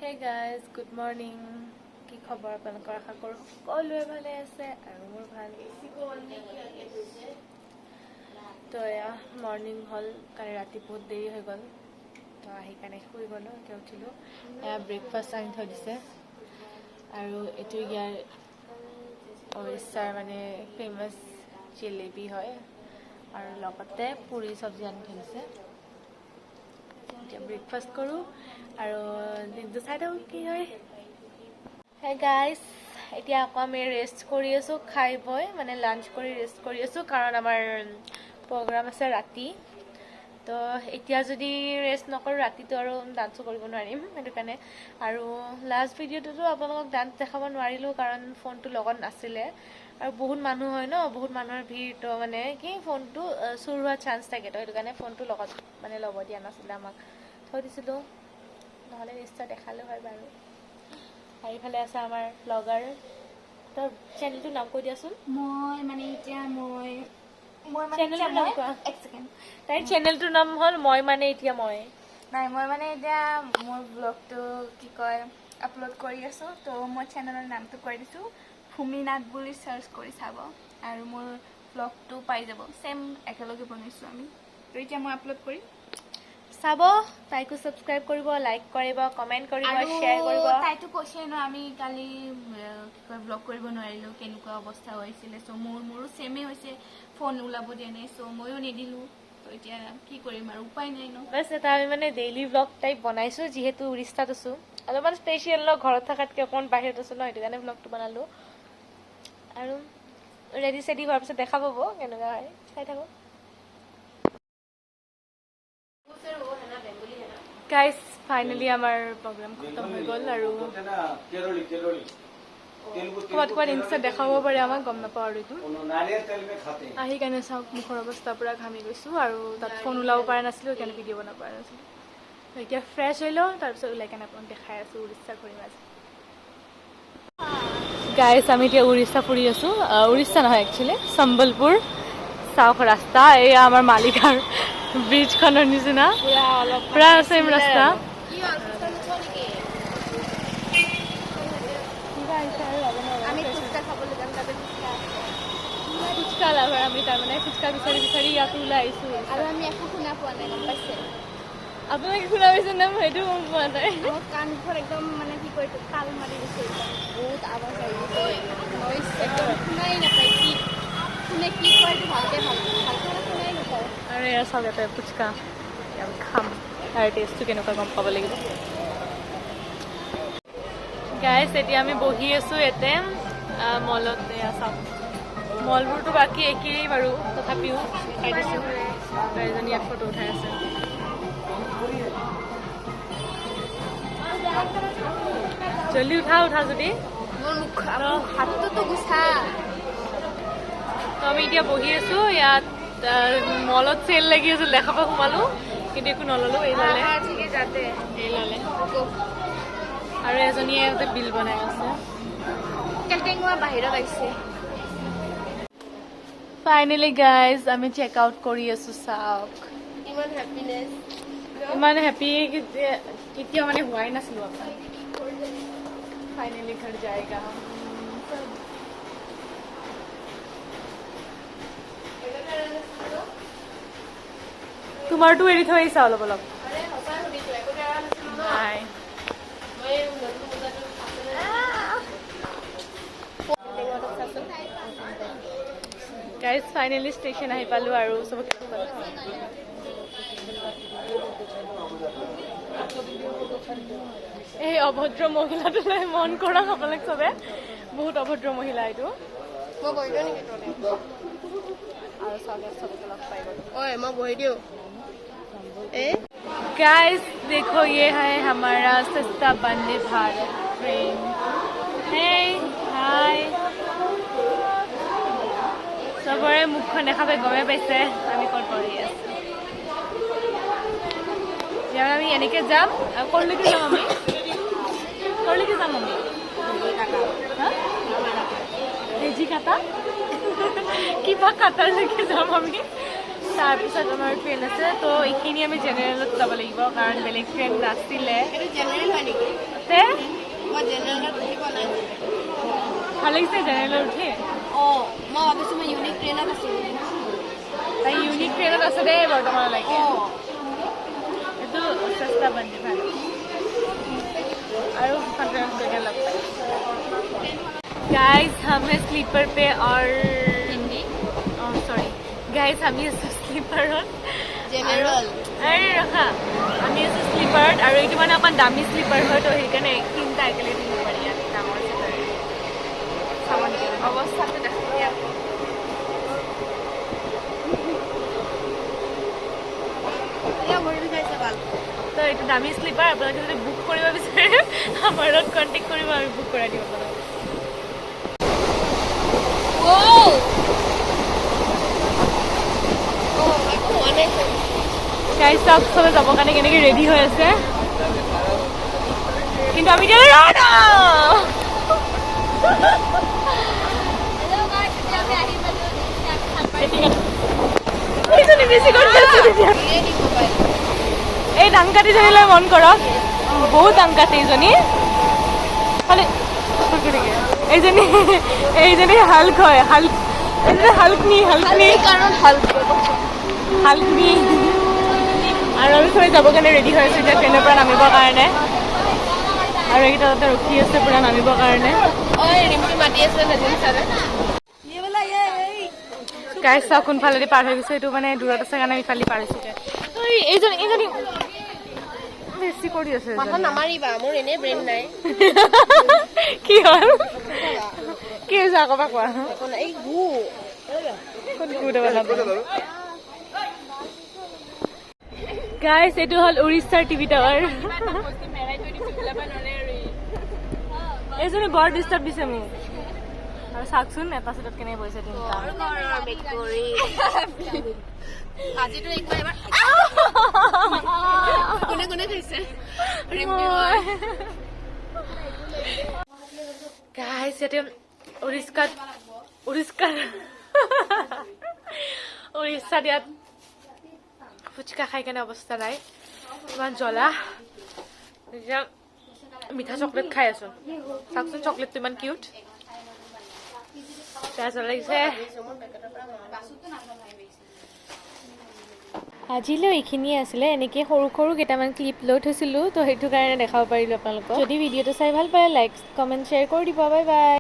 Hey guys, good morning. কি খবৰ আপোনালোকৰ আশা কৰোঁ সকলোৱে ভালে আছে আৰু মোৰ ভাল। তো এয়া মৰ্ণিং হ'ল, কালি ৰাতি বহুত দেৰি হৈ গ'ল, তো আহি কাৰণে শুই গ'লোঁ। এতিয়া উঠিলোঁ, এয়া ব্ৰেকফাষ্ট আনি থৈ দিছে আৰু এইটো ইয়াৰ উৰিষ্যাৰ মানে ফেমাছ জিলেবি হয় আৰু লগতে পুৰি চব্জি আনি থৈ দিছে। এতিয়া ব্ৰেকফাষ্ট কৰোঁ আৰু দিনটো চাই থাকোঁ কি হয়। হে গাইজ, এতিয়া আকৌ আমি ৰেষ্ট কৰি আছোঁ, খাই বৈ মানে লাঞ্চ কৰি ৰেষ্ট কৰি আছোঁ, কাৰণ আমাৰ প্ৰগ্ৰাম আছে ৰাতি। তো এতিয়া যদি ৰেষ্ট নকৰোঁ ৰাতিটো আৰু ডান্সো কৰিব নোৱাৰিম, সেইটো কাৰণে। আৰু লাষ্ট ভিডিঅ'টোতো আপোনালোকক ডান্স দেখাব নোৱাৰিলোঁ, কাৰণ ফোনটো লগত নাছিলে আৰু বহুত মানুহ হয় ন, বহুত মানুহৰ ভিৰ, তো মানে কি ফোনটো চুৰ হোৱাৰ চান্স থাকে, তো সেইটো কাৰণে ফোনটো লগত মানে ল'ব দিয়া নাছিলে, আমাক থৈ দিছিলোঁ, নহ'লে নিশ্চয় দেখালোঁ হয় বাৰু। আৰু ইফালে আছে আমাৰ ব্লগাৰ, তোৰ চেনেলটোৰ নাম কৈ দিয়াচোন। চেনেলটোৰ নাম কোৱা। তাইৰ চেনেলটোৰ নাম হ'ল মই মানে এতিয়া মই মোৰ ব্লগটো কি কয় আপলোড কৰি আছোঁ, তো মই চেনেলৰ নামটো কৈ দিছোঁ, ভূমিনাথ বুলি চাৰ্চ কৰি চাব আৰু মোৰ ব্লগটো পাই যাব। চেম একেলগে বনাইছোঁ আমি, তো এতিয়া মই আপলোড কৰিম, চাব। তাইকো ছাবস্ক্ৰাইব কৰিব, লাইক কৰিব, কমেণ্ট কৰিব, শ্বেয়াৰ কৰিব। তাইতো কৈছে ন আমি কালি কি কয় ব্লগ কৰিব নোৱাৰিলোঁ, কেনেকুৱা অৱস্থা হৈছিলে। চ' মোৰো চেমেই হৈছে, ফোন ওলাব দিয়া নাই, চ' ময়ো নিদিলোঁ। তো এতিয়া কি কৰিম আৰু, উপায় নাই ন। বাছ এটা আমি মানে ডেইলি ব্লগ টাইপ বনাইছোঁ, যিহেতু উৰিষ্যাত আছোঁ, অলপমান স্পেচিয়েল ন, ঘৰত থকাতকৈ অকণমান বাহিৰত আছোঁ ন, সেইটো কাৰণে ব্লগটো বনালোঁ। আৰু ৰেডি চেডি হোৱাৰ পিছত দেখা পাব কেনেকুৱা হয়, চাই থাকক। গাইজ, ফাইনেলি আমাৰ প্ৰগ্ৰাম খতম হৈ গ'ল আৰু ক'ৰবাত ক'ৰবাত ইনষ্টাত দেখাব পাৰে আমাক, গম নাপাওঁ আৰু এইটো। আহি কাৰণে চাওক, মুখৰ অৱস্থা পূৰা ঘামি গৈছোঁ আৰু তাত ফোন ওলাব পৰা নাছিলোঁ, সেইকাৰণে ভিডিঅ' বনাব পৰা নাছিলোঁ। এতিয়া ফ্ৰেছ হৈ লওঁ, তাৰপিছত ওলাই কেনে আপোনাক দেখাই আছোঁ উৰিষ্যা ঘূৰিম আজি। গাইজ, আমি এতিয়া উৰিষ্যা ফুৰি আছোঁ, উৰিষ্যা নহয় একচুৱেলি সম্বলপুৰ। চাওক ৰাস্তা, এয়া আমাৰ মালিগাঁৱৰ ব্ৰিজখনৰ নিচিনা পুৰা ছেম ৰাস্তা। ফুচকা লাভাৰ আমি, তাৰমানে ফুচকা বিচাৰি বিচাৰি ইয়াতো ওলাই আহিছোঁ আৰু আমি একো শুনা পোৱা নাই, গম পাইছে? আপোনালোকে শুনা পাইছে নে? সেইটো গম পোৱা নাই। মোৰ কাণখন একদম মানে কি কয় এইটো তাল মাৰি গৈছে, বহুত আৱাজ আহি গৈছে, নইজ একদম শুনাই নাপায়। কি কোনে কি কয় এইটো ভালকৈ শুনাই নাপায়। আৰু এয়া চাওক, ইয়াতে ফুচকা আমি খাম, তাৰ টেষ্টটো কেনেকুৱা গম পাব লাগিব। গাইজ, এতিয়া আমি বহি আছোঁ ইয়াতে মলত। এয়া চাওক, মলবোৰতো বাকী একেই বাৰু, তথাপিও দেখাই দিছোঁ। এজনী ইয়াত ফটো উঠাই আছে। জল্দি উঠা যদি। মোৰ হাতটোতো গুচা। তো আমি এতিয়া বহি আছোঁ ইয়াত, মলত চেল লাগি আছিল, দেখাব সোমালোঁ, কিন্তু একো নল'লোঁ। এই ল'লে আৰু এজনীয়ে ইয়াতে বিল বনাই আছে। কেটেঙুৱা বাহিৰত আহিছে। ফাইনেলি গাইজ, আমি চেক আউট কৰি আছোঁ, চাওক। ইমান হেপী কেতিয়াও মানে হোৱাই নাছিলোঁ আপোনাৰ। ফাইনেলি ঘৰ যায়গা। তোমাৰতো এৰি থৈ আহিছা অলপ অলপ। নাই, গাইজ ফাইনেলি ষ্টেচন আহি পালোঁ আৰু চবকে এই অভদ্ৰ মহিলাটোলৈ মন কৰা আপোনালোক চবে, বহুত অভদ্ৰ মহিলা এইটো। আৰু চাগে চবকে লগ পাই গ'লো। মই বহি দিওঁ। गाइस देखो, ये है हमारा सस्ता वंदे भारत ट्रेन। हे हाय, सबरे मुखখন দেখাবে গমে পাইছে আমি ক'ত বহি আছোঁ। এতিয়া আমি এনেকৈ যাম, ক'লৈকে যাম আমি? ক'লৈকে যাম আমি? বেজি কাটা কিবা কাটালৈকে যাম আমি। তাৰপিছত আমাৰ ট্ৰেইন আছে, তো এইখিনি আমি জেনেৰেলত যাব লাগিব, কাৰণ বেলেগ ট্ৰেইন নাছিলে। জেনেৰেল হয় নেকি? তে মই জেনেৰেলত উঠিব নাই ভাল লাগিছে জেনেৰেলত উঠি অঁ মই ভাবিছোঁ মই ইউনিক ট্ৰেইনত আছোঁ তাই ইউনিক ট্ৰেইনত আছে দেই বৰ্তমানলৈকে অঁ এইটো চেষ্টা বান্ধি ভাল और गाइस हम हैं स्लीपर पे और हिंदी सॉरी गाइस हम ये स्लीपर জেনেৰেল अरे रखा हम ये स्लीपर और ये माने अपन दामी स्लीपर हो तो हेकने तीनटा एकेले दिन बढ़िया डाঙर स्लीपर सामान के अवस्था तो देखते हैं या भरि खाइছে ভাল तो ये दामी स्लीपर আপোনালোকে যদি বুক কৰিব বিচাৰে আমাৰ লগত কন্টাক্ট কৰিব আমি বুক কৰাই দিম আপোনালোকক গাইস সবে যাবৰ কাৰণে কেনেকৈ ৰেডি হৈ আছে কিন্তু আমি এতিয়া এই ডাংকাটিজনীলৈ মন কৰক বহুত ডাংকাটি এইজনী খালি এইজনী হাল্ক হয় হাল্কনি কাৰণ হাল্ক হাল্কনি আৰু আমি চবে যাবৰ কাৰণে ৰেডি হৈ আছোঁ এতিয়া ট্ৰেইনৰ পৰা নামিবৰ কাৰণে আৰু এইকেইটা তাতে ৰখি আছে পূৰা নামিবৰ কাৰণে ঐ ৰিম্পি মাতি আছে নতুন ছাৰে গাইছ চাওক কোনফালেদি পাৰ হৈ গৈছে এইটো মানে দূৰত আছে কাৰণে ইফালে পাৰ হৈছোঁ এইজনী বেছি কৰি আছে মাথা নামাৰিবা মোৰ এনেই ব্ৰেইন নাই কি হ'ল কি হৈছে আকৌ পৰা কোৱা এই গু কোন গুড়ে গাইছ এইটো হ'ল উৰিষ্যাৰ টিভি টাৱাৰ এইজনী বৰ ডিষ্টাৰ্ব দিছে মোক আৰু চাওকচোন এটা চিটত কেনেকৈ বহিছে তিনিটা আজিতো একবাৰ এবাৰ কোনে কোনে খাইছে গাইছ ইয়াতে উৰিষ্যাত ইয়াত ফুচকা খাই কেনে অৱস্থা নাই ইমান জ্বলা এতিয়া মিঠা চকলেট খাই আছো চাওকচোন চকলেটটো ইমান কিউট জ্বলা লাগিছে আজিলৈ এইখিনিয়ে আছিলে এনেকৈ সৰু সৰু কেইটামান ক্লিপ লৈ থৈছিলোঁ তো সেইটো কাৰণে দেখাব পাৰিলোঁ আপোনালোকক যদি ভিডিঅ'টো চাই ভাল পায় লাইক কমেণ্ট শ্বেয়াৰ কৰি দিব বাই বাই